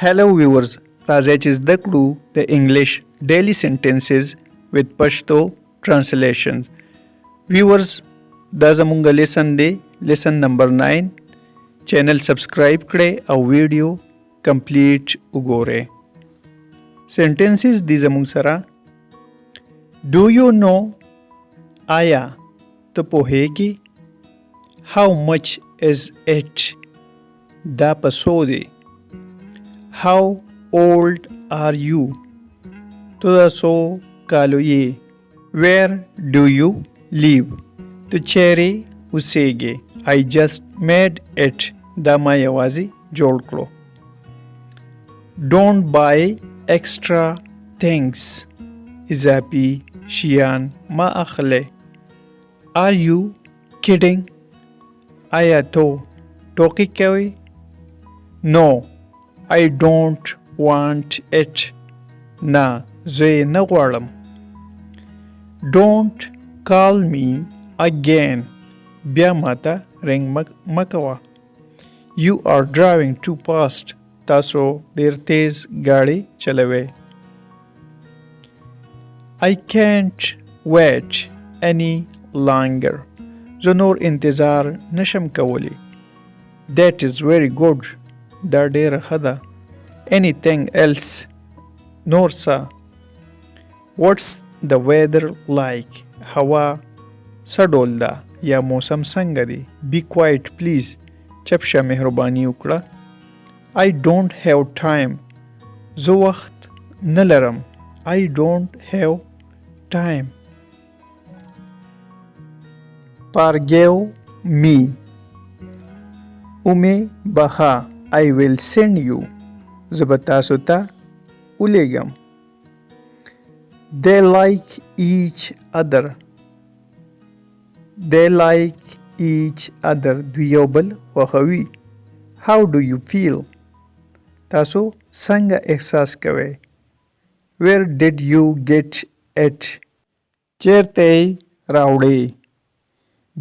Hello viewers, راځئ چې زده کړو د انګلیش ډیلی سنټنسز with Pashto translations. Viewers, دا زمونږ لیسن دی، لیسن نمبر 9. چینل سبسکرایب کړئ او ویډیو کمپلیټ وګورئ. سنټنسز دی زمونږ سره. Do you know؟ آیا ته پوهیږي؟ How much is it؟ دا په څو دی؟ How old are you؟ تو دا څو کالو یې؟ Where do you live؟ تو چیرې اوسیږې؟ I just made it. دا ما یوازې جوړ کړو. Don't buy extra things. اضافي شیان ما اخلي. Are you kidding؟ آیا تو ټوکې کوي؟ No, I don't want it. نه زه یې نه غواړم. Don't call me again. بیا ماته رنګ مکوه. You are driving too fast. تاسو ډیر تیز ګاډي چلوئ. I can't wait any longer. زه نور انتظار نشم کولی. That is very good. دا ډیره ښه ده. Anything else؟ نور څه؟ What's the weather like؟ هوا څه ډول ده یا موسم څنګه دی؟ Be quiet please. چپ شه مهرباني وکړه. I don't have time. زه وخت نه لرم. I don't have time. Forgive me. اومې بخا. I will send you. زه به تاسو ته ولیږم. They like each other. They like each other. دوی یو بل خوښوي. How do you feel؟ تاسو څنګه احساس کوئ؟ Where did you get it؟ چیرته یې راوړې؟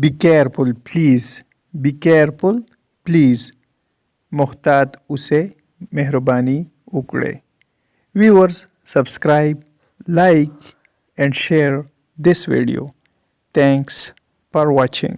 Be careful please. Be careful please. محتاط اوسئ. مهرباني وکړئ. Viewers, subscribe, like and share this video. Thanks for watching.